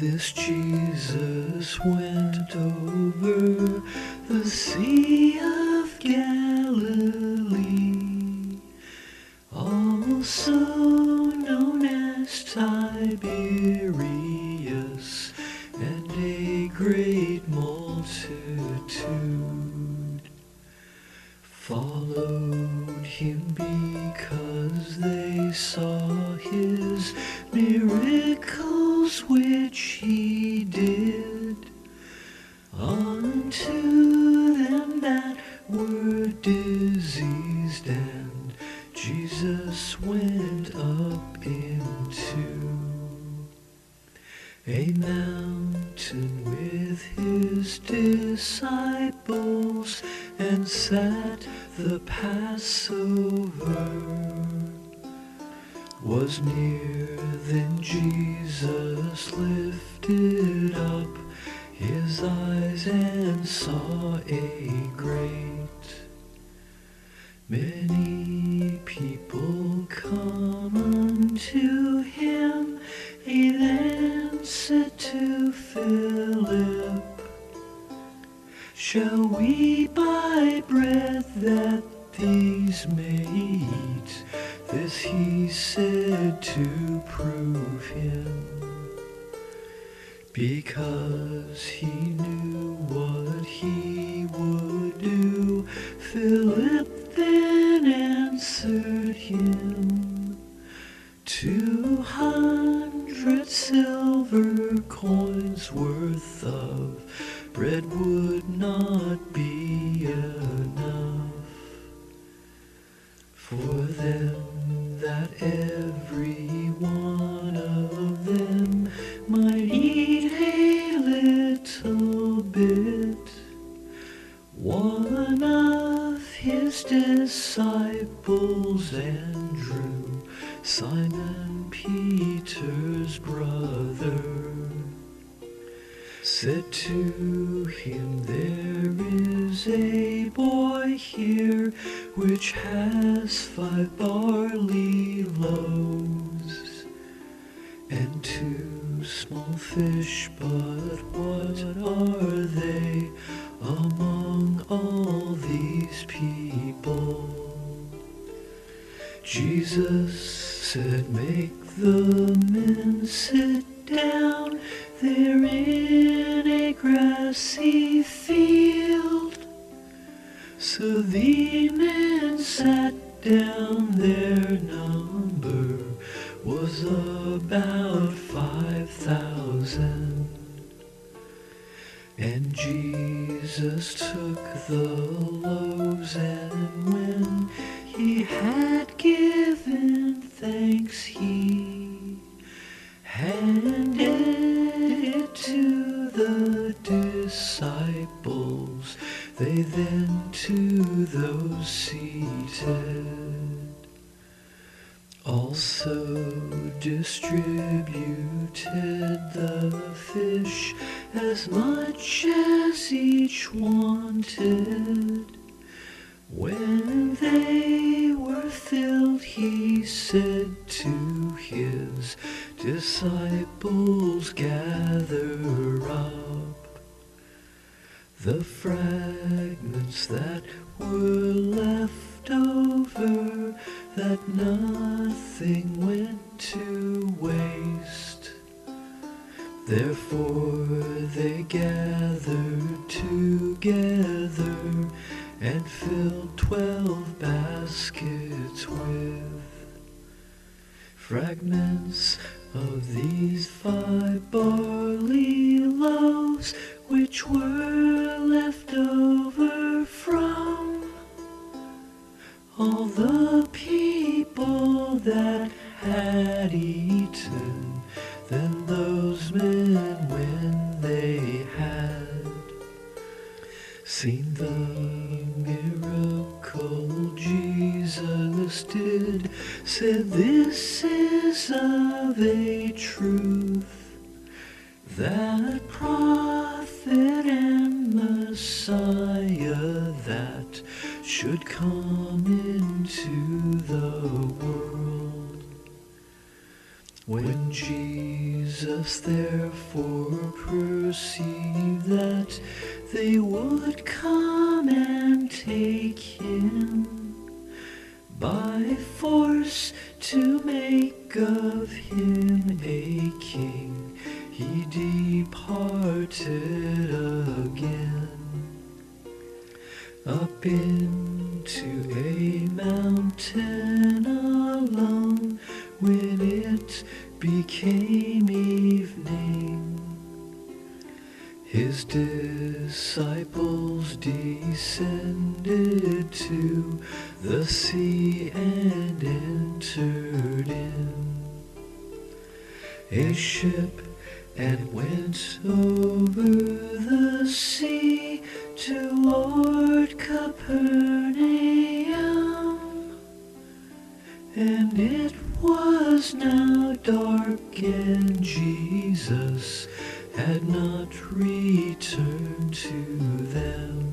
This Jesus went over the Sea of Galilee, also known as Tiberias, and a great multitude followed him because they saw his miracles which he did unto them that were diseased. And Jesus went up into a mountain with his disciples, and sat the Passover was near. Then Jesus lifted up his eyes and saw a great many people come unto him. He then said to Philip, shall we buy bread that these may eat? This he said to prove him, because he knew what he would do. Philip then answered him, 200 silver coins worth of bread would not be enough for them, that every one of them might eat a little bit. One of his disciples, Andrew, Simon Peter's brother, said to him, there is a boy here which has 5 barley loaves and 2 small fish, but what are they among all these people? Jesus said, make the men sit down there in a grassy field. So the men sat down. Their number was about 5,000. And Jesus took the loaves, and when he had given thanks, he handed it to the disciples. They then to those seated also distributed the fish as much as each wanted. When they were filled, he said to his disciples, gather up the fragments that were left over, that nothing went to waste. Therefore they gathered together and filled 12 baskets with fragments of these 5 barley loaves, which were left over from all the people that had eaten. Then those men, when they had seen the miracle Jesus did, said, this is of a truth that prophet and Messiah that should come into the world. When Jesus therefore perceived that they would come and take him by force to make of him a king, he departed again up into a mountain alone. When it became evening, his disciples descended to the sea and entered in a ship and went over the sea toward Capernaum. And it was now dark, and Jesus had not returned to them.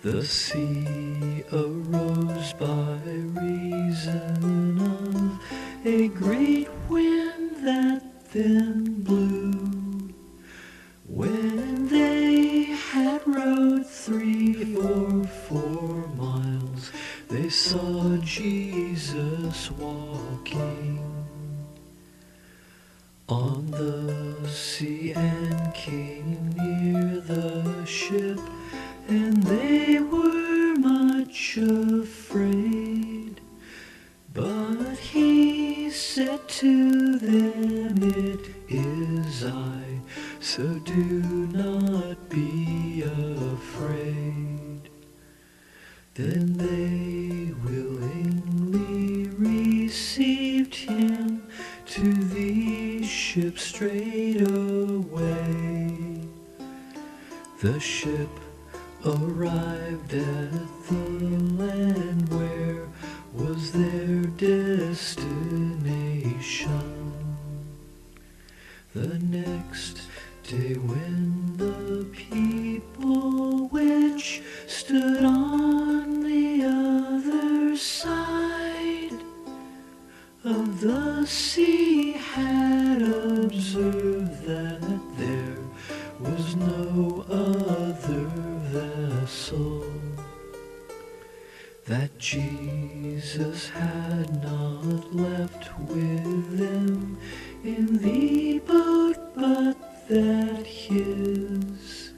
The sea arose by reason of a great wind that then blew. When they had rowed 3 or 4 miles, they saw Jesus walking on the sea and came near the ship, and they were much afraid. But he said to them, "It is I, so do not be afraid." Then they willingly received him to the ship straight away. The ship arrived at the land where was their destination. The next day when the people which stood on the other side of the sea had observed that there was no other vessel, that Jesus had not left with them in the boat, but that his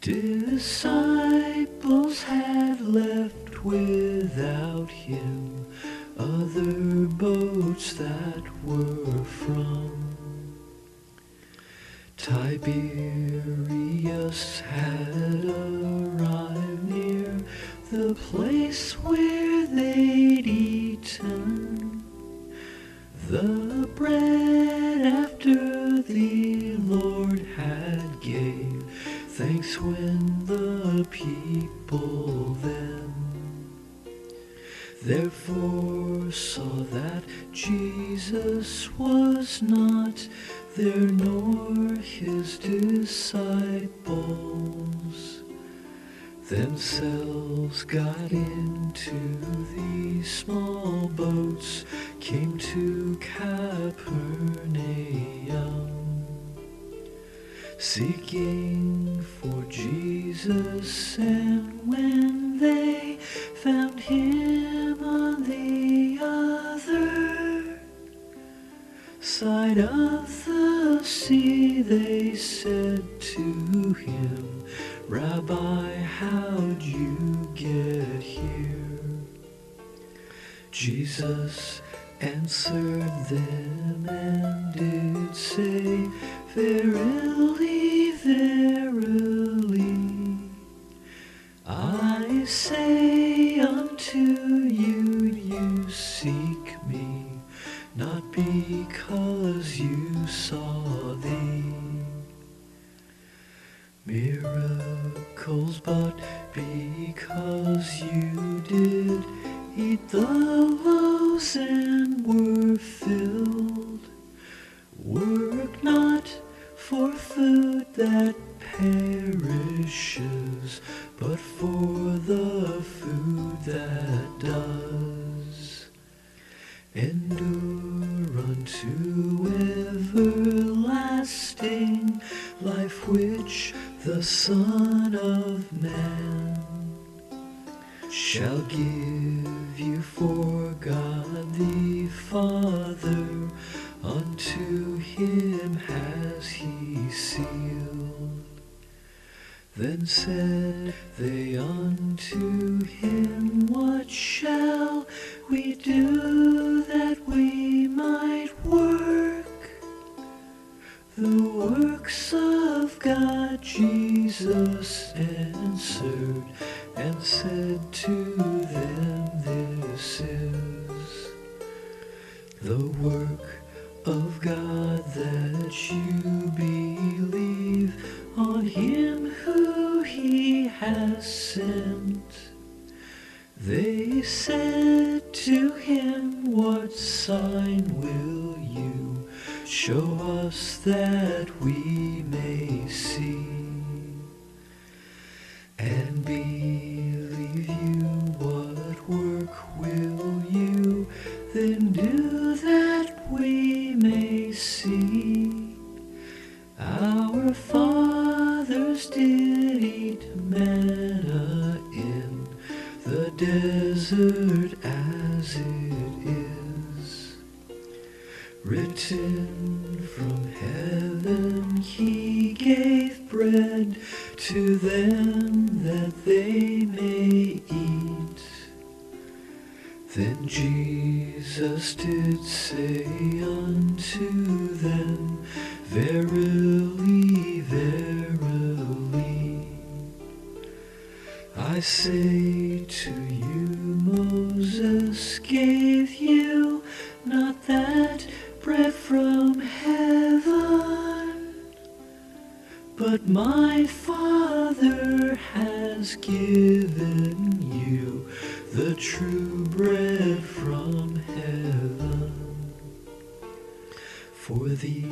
disciples had left without him other boats that were from Tiberias had arrived near the place where they'd eaten the bread after the Lord had gave thanks when the people then therefore saw that Jesus was not there nor his disciples, themselves got into the small boats, came to Capernaum, seeking for Jesus. And when they found him on the other side of the sea, they said to him, "Rabbi, how'd you get here?" Jesus answered them and did say, "Verily, verily, I say unto you, you seek me, not because you saw the miracles, but because you did eat the loaves and were filled. Work not for food that perishes, but for the food that does endure Son of Man shall give you, for God the Father unto him has he sealed. Then said they unto him, What shall we do that we might work the works of God? Jesus answered and said to them, This is the work of God, that you believe on him who he has sent. They said to him, What sign will you show us that we may see and believe you? What work will you then do that we may see? Our fathers did eat manna in the desert, as it is written, from heaven he gave bread to them that they may eat. Then Jesus did say unto them, Verily, verily, I say to you, Moses gave you not that bread from heaven, but my Father has given you the true bread from heaven. For the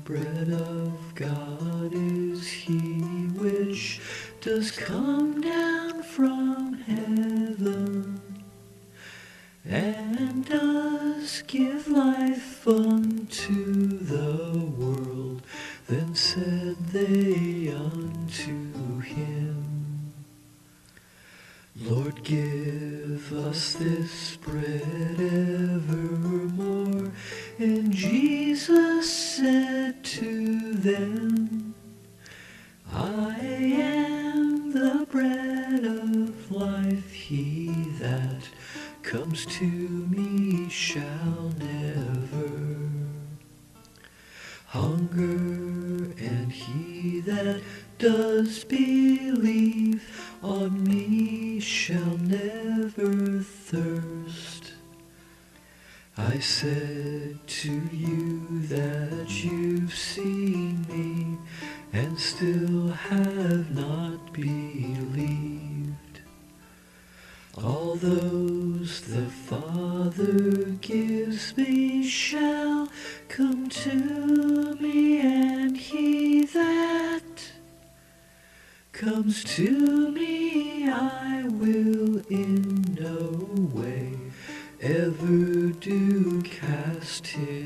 bread of God is he which does come down from heaven, and does give life unto the world. Then said they unto him, Lord, give us this bread evermore. And Jesus said to them, I am the bread of life. He that comes to me shall never hunger, and he that does believe on me shall never thirst. I said to you that you've seen me, and still have not believed. All those the Father gives me shall come to me, and he that comes to me I will in no way ever do cast him